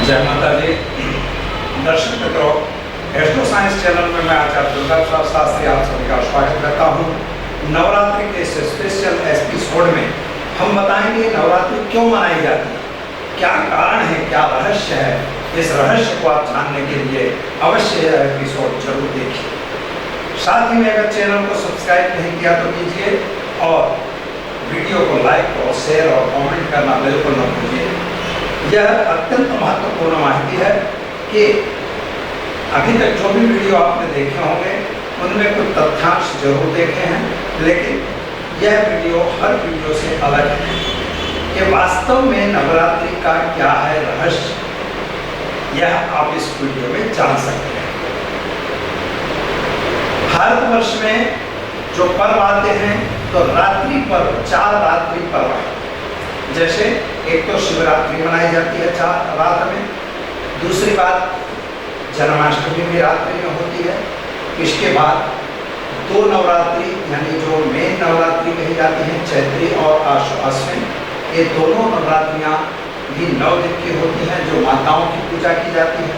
जय माता दी। दर्शक मित्रों, एस्ट्रो साइंस चैनल में मैं आचार्य दुर्गा प्रसाद शास्त्री आप सभी का स्वागत करता हूँ। नवरात्रि के इस स्पेशल एपिसोड में हम बताएंगे नवरात्रि क्यों मनाई जाती है, क्या कारण है, क्या रहस्य है। इस रहस्य को आप जानने के लिए अवश्य यह एपिसोड जरूर देखिए। साथ ही में अगर चैनल को सब्सक्राइब नहीं किया तो कीजिए और वीडियो को लाइक और शेयर और कमेंट करना बिल्कुल न भूलिए। यह अत्यंत महत्वपूर्ण माहिती है कि अभी तक जो भी वीडियो आपने देखे होंगे उनमें कुछ तथ्यांश जरूर देखे हैं, लेकिन यह वीडियो हर वीडियो से अलग है कि वास्तव में नवरात्रि का क्या है रहस्य, यह आप इस वीडियो में जान सकते हैं। भारतवर्ष में जो पर्व आते हैं तो रात्रि पर्व, 4 रात्रि पर्व है। जैसे एक तो शिवरात्रि मनाई जाती है 4 रात में, दूसरी बात जन्माष्टमी भी रात्रि में होती है। इसके बाद 2 नवरात्रि यानी जो मेन नवरात्रि कही जाती हैं, चैत्री और अश्विन, ये दोनों नवरात्रियाँ भी 9 दिन की होती हैं जो माताओं की पूजा की जाती है।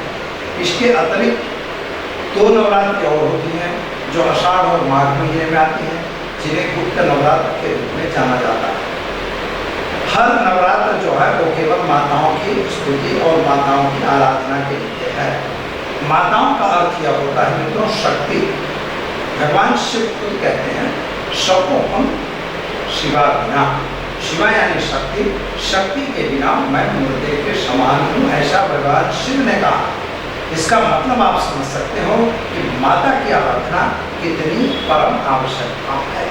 इसके अतिरिक्त 2 नवरात्रि और होती हैं जो आषाढ़ और माघ महीने में आती हैं, जिन्हें गुप्त नवरात्र के रूप में जाना जाता है। हर नवरात्र जो है वो केवल माताओं की स्तुति और माताओं की आराधना के लिए है। माताओं का अर्थ यह होता है मित्रों शक्ति। भगवान शिव खुद कहते हैं शकोहम शिवा बिना, शिवा यानी शक्ति, शक्ति के बिना मैं मुर्दे के समान हूँ, ऐसा भगवान शिव ने कहा। इसका मतलब आप समझ सकते हो कि माता की आराधना कितनी परम आवश्यकता है।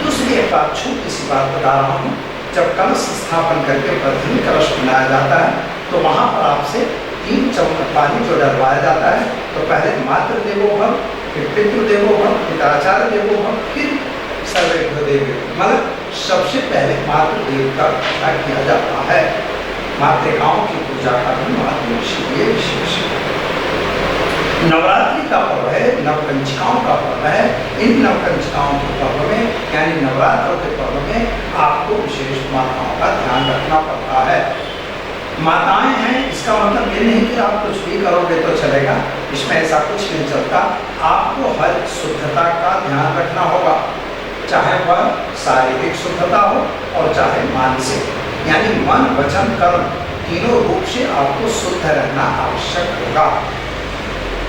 दूसरी एक बात, छोटी सी बात बता रहा हूँ। जब कलश स्थापन करके प्रथम कलश बनाया जाता है तो वहाँ पर आपसे 3 चम्मच पानी जो डलवाया जाता है, तो पहले मातृ देवो भव, फिर पितृ देवो भव, पिताचार्य देवो भव, फिर सर्वज्ञ देवो। मतलब सबसे पहले मातृ देव का पूजा किया जाता है। मातृकाओं की पूजा का भी महत्व इसलिए विशेष है। नवरात्रि का पर्व है, नवकंचिकाओं का पर्व है। इन नवकंचिकाओं के पर्व में यानी नवरात्रों के पर्व में आपको विशेष माताओं का ध्यान रखना पड़ता है। माताएं हैं इसका मतलब ये नहीं कि आप कुछ भी करोगे तो चलेगा, इसमें ऐसा कुछ नहीं चलता। आपको हर शुद्धता का ध्यान रखना होगा, चाहे वह शारीरिक शुद्धता हो और चाहे मानसिक, यानी मन वचन कर्म तीनों रूप से आपको शुद्ध रहना आवश्यक होगा।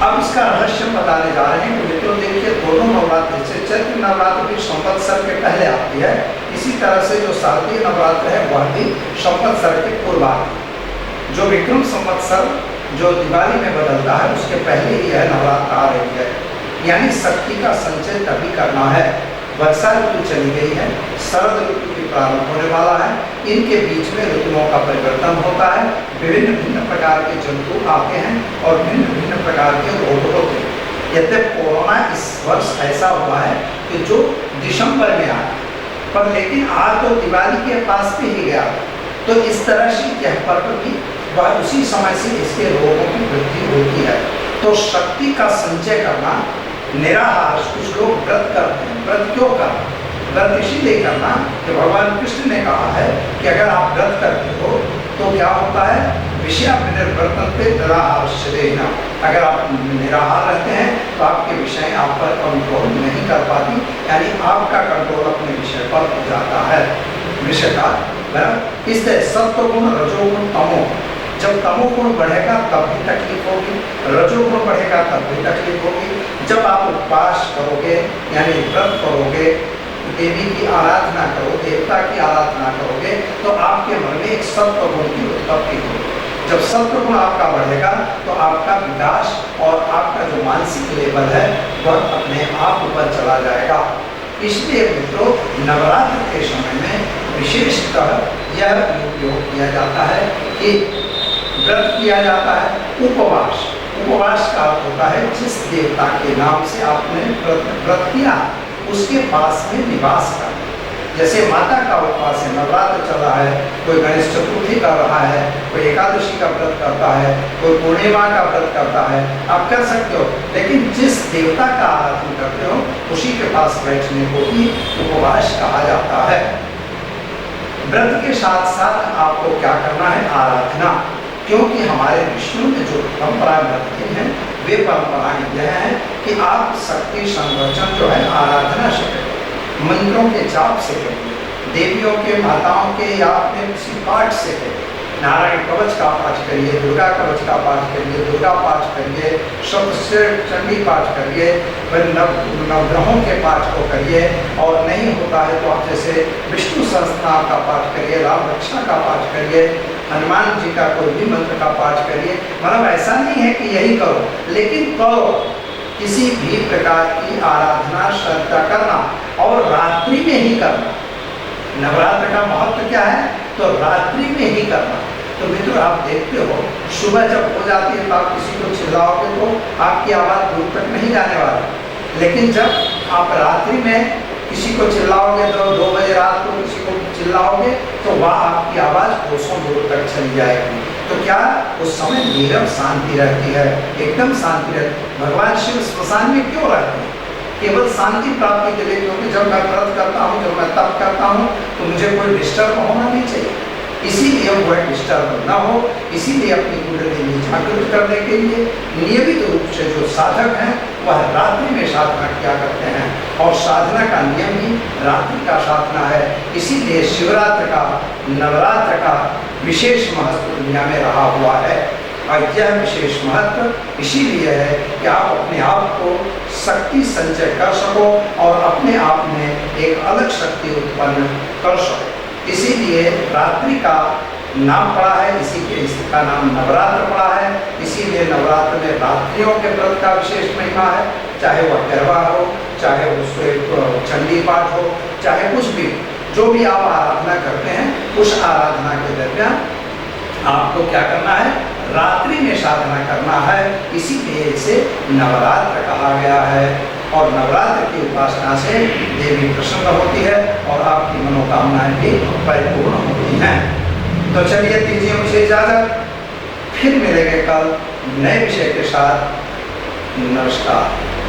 अब इसका रहस्य बताने जा रहे हैं कि मित्रों देखिए, दोनों नवरात्र से चैत्र नवरात्र भी संवत्सर के पहले आती है, इसी तरह से जो शारदीय नवरात्र है वह भी संवत्सर के पूर्व आती है। जो विक्रम संवत्सर जो दिवाली में बदलता है उसके पहले ही यह नवरात्र आ रही है, यानी शक्ति का संचय तभी करना है। वर्षा ऋतु चली गई है, शरद ऋतु की प्रारंभ होने वाला है, इनके बीच में ऋतुओं का परिवर्तन होता है। विभिन्न भिन्न प्रकार के जंतु आते हैं और भिन्न भिन्न प्रकार के रोग होते हैं। यद्यपि कोरोना इस वर्ष ऐसा हुआ है कि जो दिसंबर में आया, पर लेकिन आज तो दिवाली के पास भी ही गया, तो इस तरह से यह पर्व भी वह उसी समय से इसके रोगों की वृद्धि होती है। तो शक्ति का संचय करना, निराहार, कुछ लोग व्रत करते हैं। व्रत क्यों करना? व्रत इसीलिए करना कि भगवान कृष्ण ने कहा है कि अगर आप व्रत करते हो तो क्या होता है, विषय निर्वर्तन पे निराहार से देना। अगर आप निराहार रहते हैं तो आपके विषय आप पर कंट्रोल नहीं कर पाती, यानी आपका कंट्रोल अपने विषय पर हो जाता है। विषय का इस तरह सत्वगुण, रजोगुण, तमो, जब तमोगुण बढ़ेगा तब भी तकलीफ होगी, रजोगुण बढ़ेगा तब भी तकलीफ होगी। जब आप उपवास करोगे यानी व्रत करोगे, देवी की आराधना करो, देवता की आराधना करोगे, तो आपके मन में एक सत्वगुण की उत्पत्ति होगी। जब सत्वगुण आपका बढ़ेगा तो आपका विकास और आपका जो मानसिक लेवल है वह अपने आप ऊपर चला जाएगा। इसलिए मित्रों, नवरात्र के समय में विशेषतः यह उपयोग किया जाता है कि व्रत किया जाता है। उपवास, उपवास का अर्थ होता है जिस देवता के नाम से आपने व्रत किया उसके पास में निवास करना। जैसे माता का उपवास है, नवरात्र चल रहा है, कोई गणेश चतुर्थी कर रहा है, कोई एकादशी का व्रत करता है, कोई पूर्णिमा का व्रत करता है, आप कर सकते हो, लेकिन जिस देवता का आराधना करते हो उसी के पास बैठने को ही उपवास कहा जाता है। व्रत के साथ साथ आपको क्या करना है, आराधना। क्योंकि हमारे ऋषियों ने जो परंपराएं बताई हैं वे परंपराएं यह हैं कि आप शक्ति संरक्षण जो है आराधना से करिए, मंत्रों के जाप से करिए, देवियों के माताओं के या अपने किसी पाठ से करिए, नारायण कवच का पाठ करिए, दुर्गा कवच का पाठ करिए, दुर्गा पाठ करिए, सप्तशृंगी चंडी पाठ करिए, फिर नवग्रहों के पाठ को करिए, और नहीं होता है तो आप जैसे विष्णु सहस्त्रनाम का पाठ करिए, राम रक्षा का पाठ करिए, हनुमान जी का कोई भी मंत्र का पाठ करिए। मतलब ऐसा नहीं है कि यही करो, लेकिन करो। किसी भी प्रकार की आराधना श्रद्धा करना और रात्रि में ही करना। नवरात्र का महत्व क्या है? तो रात्रि में ही करना। तो मित्रों आप देखते हो सुबह जब हो जाती है तो आप किसी को चिल्लाओगे तो आपकी आवाज़ दूर तक नहीं जाने वाली, लेकिन जब आप रात्रि में किसी को चिल्लाओगे तो 2 बजे रात को किसी को चिल्लाओगे तो वह आपकी आवाज़ कोसों दूर तक चली जाएगी। तो क्या उस समय नीरव शांति रहती है, एकदम शांति रहती। भगवान शिव श्मशान में क्यों रहते हैं? केवल शांति प्राप्ति के लिए, क्योंकि जब मैं व्रत करता हूँ, जब मैं तप करता हूँ तो मुझे कोई डिस्टर्ब होना नहीं चाहिए। इसीलिए वह डिस्टर्ब न हो, इसीलिए अपनी कुंडली जागृत करने के लिए नियमित रूप से जो साधक हैं वह रात्रि में साधना किया करते हैं, और साधना का नियम ही रात्रि का साधना है। इसीलिए शिवरात्रि का, नवरात्र का विशेष महत्व दुनिया में रहा हुआ है। और यह विशेष महत्व इसीलिए है कि आप अपने आप को शक्ति संचय कर सको और अपने आप में एक अलग शक्ति उत्पन्न कर सको। इसीलिए रात्रि का नाम पड़ा है, इसका नाम नवरात्र पड़ा है। इसीलिए नवरात्र में रात्रियों के व्रत का विशेष महिमा है, चाहे वह गरबा हो, चाहे उसके चंडी पाठ हो, चाहे कुछ भी, जो भी आप आराधना करते हैं उस आराधना के दरमियान आपको क्या करना है? रात्रि में साधना करना है। इसीलिए इसे नवरात्र कहा गया है, और नवरात्र की उपासना से देवी प्रसन्न होती है और आपकी मनोकामनाएं भी परिपूर्ण होती हैं। तो चलिए दीजिए मुझे इजाजत, फिर मिलेंगे कल नए विषय के साथ। नमस्कार।